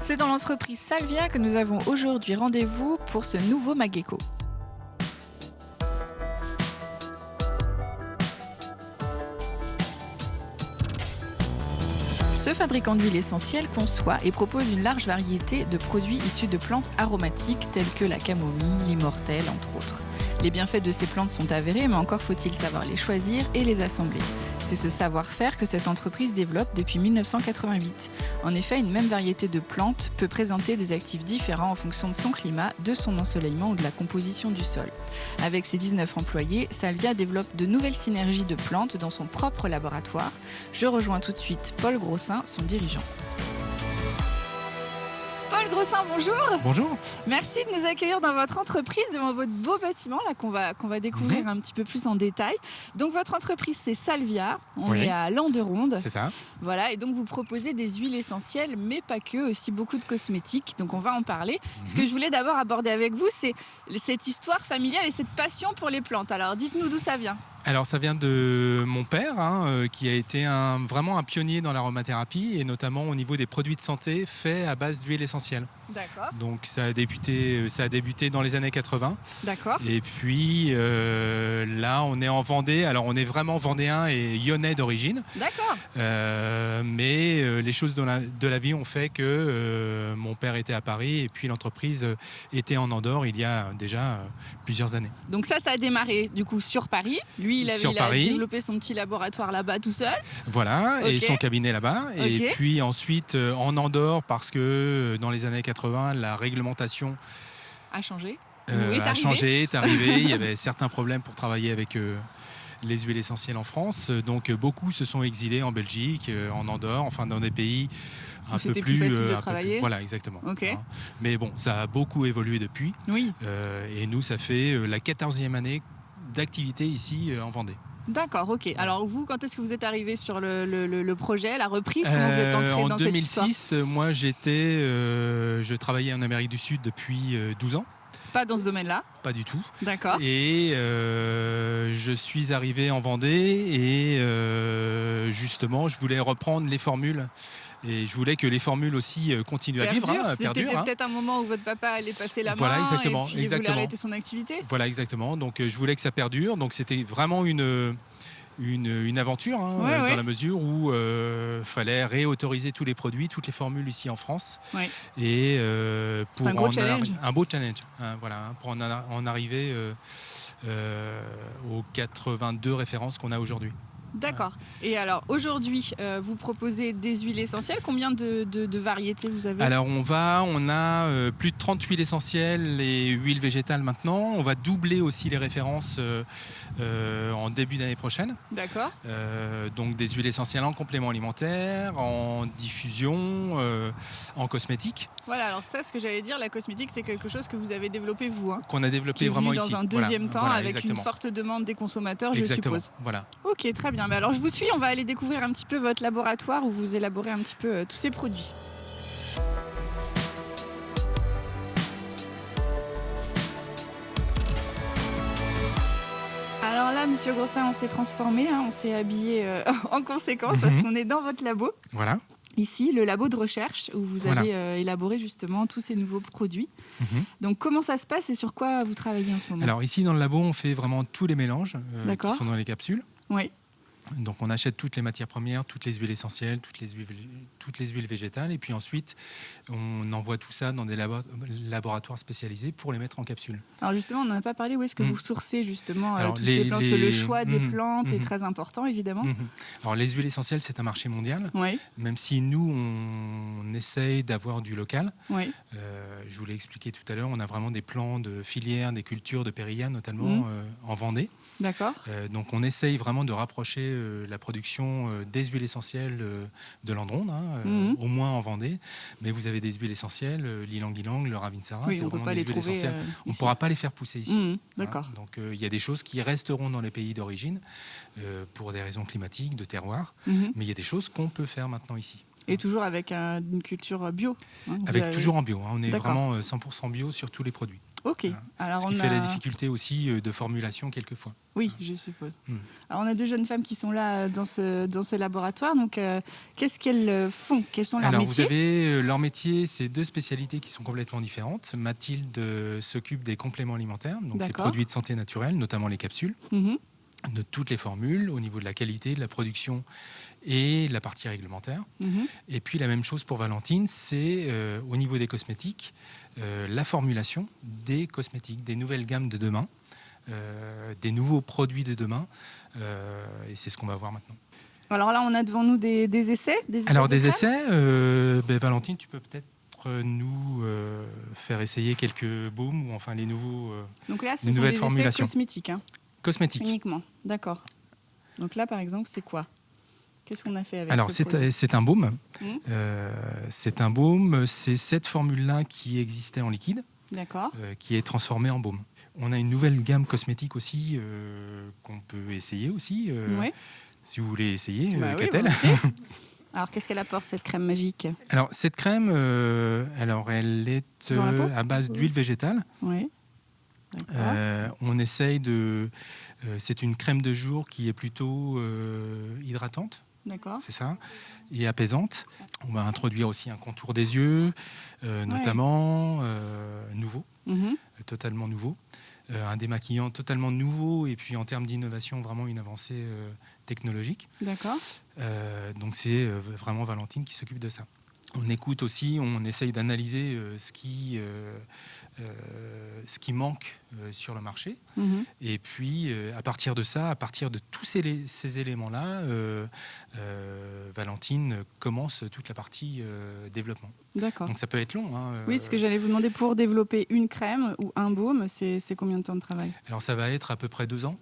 C'est dans l'entreprise Salvia que nous avons aujourd'hui rendez-vous pour ce nouveau Mageco. Ce fabricant d'huile essentielle conçoit et propose une large variété de produits issus de plantes aromatiques telles que la camomille, l'immortelle, entre autres. Les bienfaits de ces plantes sont avérés, mais encore faut-il savoir les choisir et les assembler. C'est ce savoir-faire que cette entreprise développe depuis 1988. En effet, une même variété de plantes peut présenter des actifs différents en fonction de son climat, de son ensoleillement ou de la composition du sol. Avec ses 19 employés, Salvia développe de nouvelles synergies de plantes dans son propre laboratoire. Je rejoins tout de suite Paul Grossin, son dirigeant. Paul Grossin, bonjour. Bonjour. Merci de nous accueillir dans votre entreprise, devant votre beau bâtiment là, qu'on va découvrir un petit peu plus en détail. Donc votre entreprise, c'est Salvia, on est à Landeronde. C'est ça. Voilà, et donc vous proposez des huiles essentielles, mais pas que, aussi beaucoup de cosmétiques, donc on va en parler. Ce que je voulais d'abord aborder avec vous, c'est cette histoire familiale et cette passion pour les plantes. Alors dites-nous d'où ça vient. Alors ça vient de mon père, qui a été vraiment un pionnier dans l'aromathérapie et notamment au niveau des produits de santé faits à base d'huile essentielle. D'accord. Donc ça a débuté dans les années 80. D'accord. Et puis là on est en Vendée. Alors on est vraiment vendéen et lyonnais d'origine. D'accord. Mais les choses de la vie ont fait que mon père était à Paris et puis l'entreprise était en Andorre il y a déjà plusieurs années. Donc ça a démarré du coup sur Paris. Lui, il a développé son petit laboratoire là-bas tout seul. Voilà, et son cabinet là-bas. Et puis ensuite en Andorre, parce que dans les années 80, la réglementation a changé. Est arrivée. Il y avait certains problèmes pour travailler avec les huiles essentielles en France. Donc beaucoup se sont exilés en Belgique, en Andorre, enfin dans des pays un peu plus facile de travailler. Voilà, exactement. Okay. Mais bon, ça a beaucoup évolué depuis. Oui. Et nous, ça fait la 14e année d'activité ici en Vendée. D'accord, ok. Alors vous, quand est-ce que vous êtes arrivé sur le projet, la reprise? Comment vous êtes entré dans cette histoire? En 2006, moi je travaillais en Amérique du Sud depuis 12 ans. Pas dans ce domaine-là? Pas du tout. D'accord. Et je suis arrivé en Vendée et justement, je voulais reprendre les formules. Et je voulais que les formules aussi continuent à vivre. C'était peut-être un moment où votre papa allait passer la main. Voilà, exactement, et puis il voulait arrêter son activité. Voilà, exactement. Donc je voulais que ça perdure. Donc c'était vraiment une aventure dans la mesure où fallait réautoriser tous les produits, toutes les formules ici en France. Ouais. Et pour un beau challenge. Un beau challenge. Pour en arriver aux 82 références qu'on a aujourd'hui. D'accord. Et alors aujourd'hui, vous proposez des huiles essentielles. Combien de variétés vous avez? Alors on a plus de 30 huiles essentielles et huiles végétales maintenant. On va doubler aussi les références en début d'année prochaine. D'accord. Donc des huiles essentielles en complément alimentaire, en diffusion, en cosmétique. Voilà, alors ça, ce que j'allais dire, la cosmétique, c'est quelque chose que vous avez développé vous. Qu'on a développé vraiment ici. Dans un deuxième temps, avec exactement. une forte demande des consommateurs, je suppose. Voilà. Ok, très bien. Mais alors je vous suis, on va aller découvrir un petit peu votre laboratoire où vous élaborez un petit peu tous ces produits. Alors là, Monsieur Grossin, on s'est transformé, on s'est habillé en conséquence parce qu'on est dans votre labo. Voilà. Ici, le labo de recherche où vous avez élaboré justement tous ces nouveaux produits. Donc comment ça se passe et sur quoi vous travaillez en ce moment? Alors ici dans le labo, on fait vraiment tous les mélanges qui sont dans les capsules. Oui. Donc on achète toutes les matières premières, toutes les huiles essentielles, toutes les huiles végétales et puis ensuite on envoie tout ça dans des laboratoires spécialisés pour les mettre en capsules. Alors justement, on n'en a pas parlé, où est-ce que vous sourcez justement tous ces plants? Parce que le choix des plantes est très important évidemment. Alors les huiles essentielles, c'est un marché mondial, même si nous on essaye d'avoir du local. Je vous l'ai expliqué tout à l'heure, on a vraiment des plans de filières, des cultures de périlla notamment en Vendée. D'accord. Donc on essaye vraiment de rapprocher la production des huiles essentielles de Landeronde, au moins en Vendée. Mais vous avez des huiles essentielles, l'ylang-ylang, le ravinsara, c'est vraiment des huiles essentielles. On ne pourra pas les faire pousser ici. D'accord. Donc il y a des choses qui resteront dans les pays d'origine pour des raisons climatiques, de terroir. Mais il y a des choses qu'on peut faire maintenant ici. Et toujours avec une culture bio. Toujours en bio. On est vraiment 100% bio sur tous les produits. Ok. Alors, ce qui fait la difficulté aussi de formulation quelquefois. Oui, je suppose. Alors, on a 2 jeunes femmes qui sont là dans ce laboratoire. Donc, qu'est-ce qu'elles font? Quels sont leurs métiers? Vous avez leur métier, c'est 2 spécialités qui sont complètement différentes. Mathilde s'occupe des compléments alimentaires, donc les produits de santé naturelle, notamment les capsules, de toutes les formules, au niveau de la qualité, de la production et la partie réglementaire. Et puis la même chose pour Valentine, c'est au niveau des cosmétiques, la formulation des cosmétiques, des nouvelles gammes de demain, des nouveaux produits de demain. Et c'est ce qu'on va voir maintenant. Alors là, on a devant nous des essais. Des essais, Valentine, tu peux peut-être nous faire essayer quelques baumes ou enfin les nouveaux. Donc là, ce sont des essais cosmétiques. Cosmétiques. Uniquement, d'accord. Donc là, par exemple, c'est quoi? Qu'est-ce qu'on a fait avec c'est un baume. C'est un baume. C'est cette formule-là qui existait en liquide, qui est transformée en baume. On a une nouvelle gamme cosmétique aussi qu'on peut essayer aussi. Si vous voulez essayer, Catel. Alors, qu'est-ce qu'elle apporte, cette crème magique? Alors, cette crème, elle est à base d'huile végétale. Oui. On essaye de... c'est une crème de jour qui est plutôt hydratante. D'accord. C'est ça. Et apaisante. On va introduire aussi un contour des yeux, notamment nouveau, totalement nouveau. Un démaquillant totalement nouveau et puis en termes d'innovation, vraiment une avancée technologique. D'accord. Donc c'est vraiment Valentine qui s'occupe de ça. On écoute aussi, on essaye d'analyser ce qui manque sur le marché. Et puis, à partir de ça, à partir de tous ces éléments-là, Valentine commence toute la partie développement. D'accord. Donc ça peut être long. Oui, ce que j'allais vous demander, pour développer une crème ou un baume, c'est combien de temps de travail? Alors ça va être à peu près 2 ans.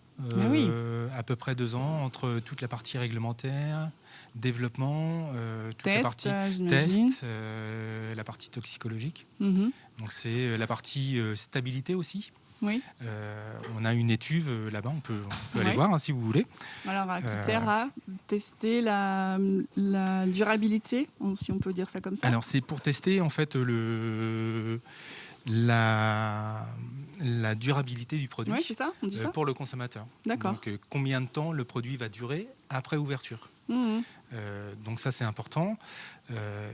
À peu près 2 ans entre toute la partie réglementaire, développement, toute la partie test, la partie toxicologique. Donc c'est la partie stabilité aussi. Oui. On a une étuve là-bas, on peut aller voir si vous voulez. Alors, qui sert à tester la durabilité, si on peut dire ça comme ça. Alors c'est pour tester en fait la durabilité du produit pour le consommateur. D'accord. Donc combien de temps le produit va durer après ouverture. Donc ça c'est important.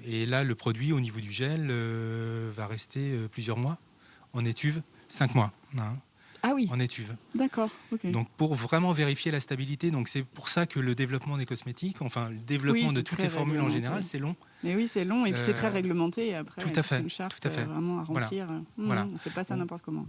Et là le produit au niveau du gel va rester plusieurs mois en étuve, 5 mois. Ah oui. En étuve. D'accord. Okay. Donc pour vraiment vérifier la stabilité, donc c'est pour ça que le développement des cosmétiques, enfin le développement de toutes les formules en général, c'est long. Mais oui, c'est long et puis c'est très réglementé. Et après, tout à fait. Une charte tout à fait. Vraiment à remplir. Voilà. On ne fait pas ça n'importe comment.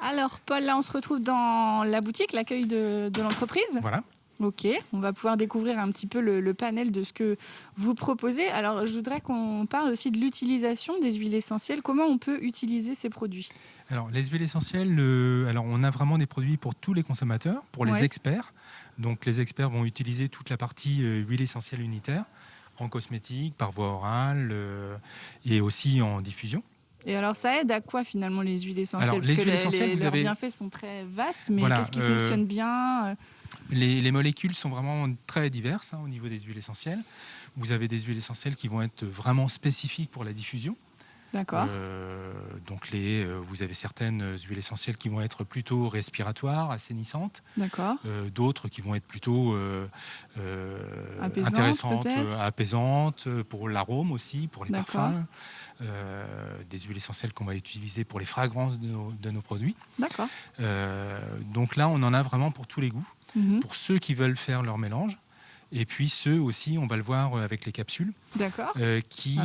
Alors Paul, là on se retrouve dans la boutique, l'accueil de l'entreprise. Voilà. Ok, on va pouvoir découvrir un petit peu le panel de ce que vous proposez. Alors, je voudrais qu'on parle aussi de l'utilisation des huiles essentielles. Comment on peut utiliser ces produits? Alors, les huiles essentielles, on a vraiment des produits pour tous les consommateurs, pour les experts. Donc, les experts vont utiliser toute la partie huile essentielle unitaire en cosmétique, par voie orale et aussi en diffusion. Et alors, ça aide à quoi finalement les huiles essentielles? Alors, les huiles essentielles, leurs bienfaits sont très vastes, mais qu'est-ce qui fonctionne bien? Les molécules sont vraiment très diverses au niveau des huiles essentielles. Vous avez des huiles essentielles qui vont être vraiment spécifiques pour la diffusion. D'accord. Donc vous avez certaines huiles essentielles qui vont être plutôt respiratoires, assainissantes. D'accord. D'autres qui vont être plutôt intéressantes, apaisantes, pour l'arôme aussi, pour les parfums. Des huiles essentielles qu'on va utiliser pour les fragrances de nos produits. D'accord. Donc là, on en a vraiment pour tous les goûts. Pour ceux qui veulent faire leur mélange. Et puis ceux aussi, on va le voir avec les capsules, qui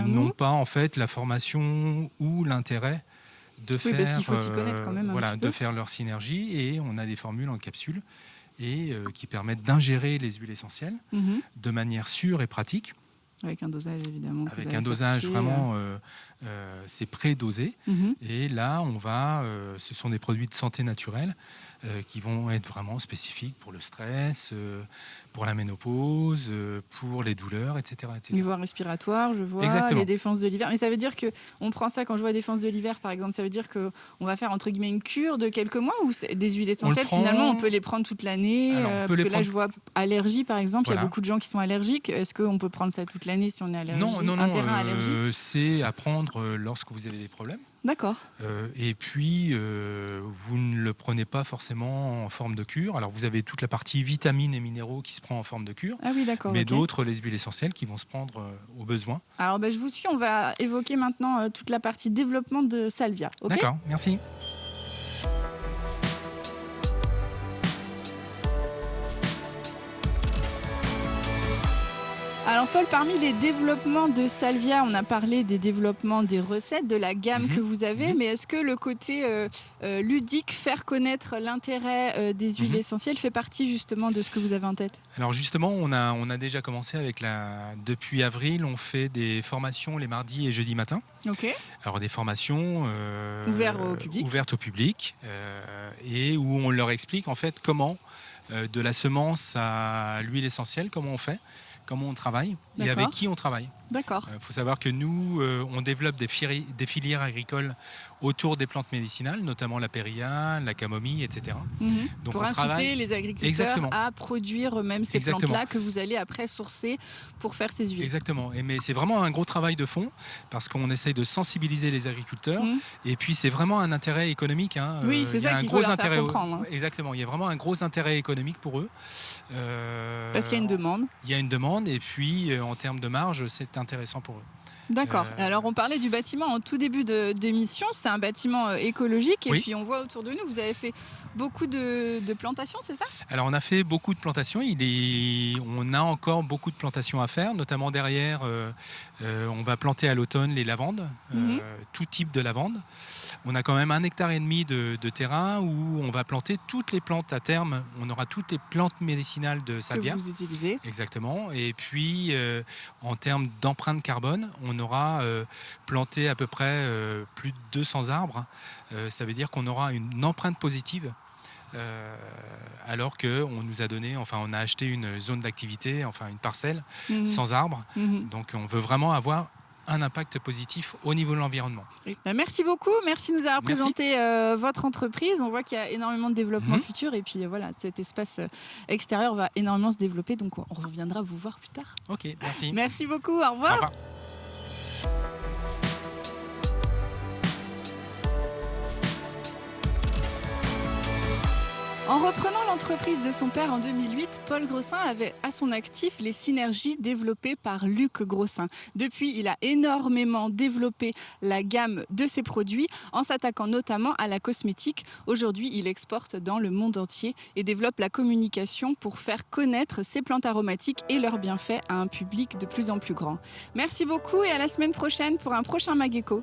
n'ont pas en fait la formation ou l'intérêt de faire, parce qu'il faut s'y connaître quand même de faire leur synergie. Et on a des formules en capsules et qui permettent d'ingérer les huiles essentielles de manière sûre et pratique. Avec un dosage évidemment. Avec un dosage vraiment, c'est pré-dosé. Et là, ce sont des produits de santé naturelle qui vont être vraiment spécifiques pour le stress, pour la ménopause, pour les douleurs, etc. Niveau respiratoire, je vois. Exactement. Les défenses de l'hiver. Mais ça veut dire qu'on prend ça quand je vois défense de l'hiver, par exemple, ça veut dire qu'on va faire entre guillemets une cure de quelques mois ou des huiles essentielles, finalement, on peut les prendre toute l'année. Parce que là, je vois allergie, par exemple. Voilà. Il y a beaucoup de gens qui sont allergiques. Est-ce qu'on peut prendre ça toute l'année si on est allergique? Non. C'est à prendre prendre lorsque vous avez des problèmes. D'accord. Et puis, vous ne le prenez pas forcément en forme de cure. Alors, vous avez toute la partie vitamines et minéraux qui se prend en forme de cure. Ah oui, d'accord. Mais d'autres, les huiles essentielles, qui vont se prendre au besoin. Alors, je vous suis. On va évoquer maintenant toute la partie développement de Salvia. Okay. D'accord, merci. Alors Paul, parmi les développements de Salvia, on a parlé des développements des recettes, de la gamme que vous avez, mais est-ce que le côté ludique, faire connaître l'intérêt des huiles essentielles fait partie justement de ce que vous avez en tête? Alors justement, on a déjà commencé avec depuis avril, on fait des formations les mardis et jeudis matin. Ok. Alors des formations ouvertes au public et où on leur explique en fait comment de la semence à l'huile essentielle, comment on fait, comment on travaille et avec qui on travaille. D'accord. Faut savoir que nous, on développe des filières agricoles autour des plantes médicinales, notamment la périlla, la camomille, etc. Donc pour inciter les agriculteurs à produire eux-mêmes ces plantes-là que vous allez après sourcer pour faire ces huiles. Exactement. Mais c'est vraiment un gros travail de fond parce qu'on essaye de sensibiliser les agriculteurs. Et puis c'est vraiment un intérêt économique. Oui, c'est ça qu'il faut leur faire comprendre. Exactement. Il y a vraiment un gros intérêt économique pour eux. Parce qu'il y a une demande. Il y a une demande et puis en termes de marge, c'est intéressant pour eux. D'accord. Alors on parlait du bâtiment en tout début d'émission, c'est un bâtiment écologique et puis on voit autour de nous, vous avez fait beaucoup de plantations, c'est ça? Alors on a fait beaucoup de plantations, on a encore beaucoup de plantations à faire, notamment derrière, on va planter à l'automne les lavandes, tout type de lavande. On a quand même 1,5 hectare de terrain où on va planter toutes les plantes à terme, on aura toutes les plantes médicinales de Salvia. Que vous utilisez. Exactement. Et puis en termes d'empreinte carbone, on aura planté à peu près plus de 200 arbres. Ça veut dire qu'on aura une empreinte positive. Alors qu'on nous a donné, on a acheté une zone d'activité, une parcelle sans arbres. Donc on veut vraiment avoir un impact positif au niveau de l'environnement. Merci beaucoup, merci de nous avoir présenté votre entreprise. On voit qu'il y a énormément de développement futur et puis voilà, cet espace extérieur va énormément se développer, donc on reviendra vous voir plus tard. Ok, merci. Merci beaucoup, au revoir. Au revoir. En reprenant l'entreprise de son père en 2008, Paul Grossin avait à son actif les synergies développées par Luc Grossin. Depuis, il a énormément développé la gamme de ses produits en s'attaquant notamment à la cosmétique. Aujourd'hui, il exporte dans le monde entier et développe la communication pour faire connaître ses plantes aromatiques et leurs bienfaits à un public de plus en plus grand. Merci beaucoup et à la semaine prochaine pour un prochain Mageco.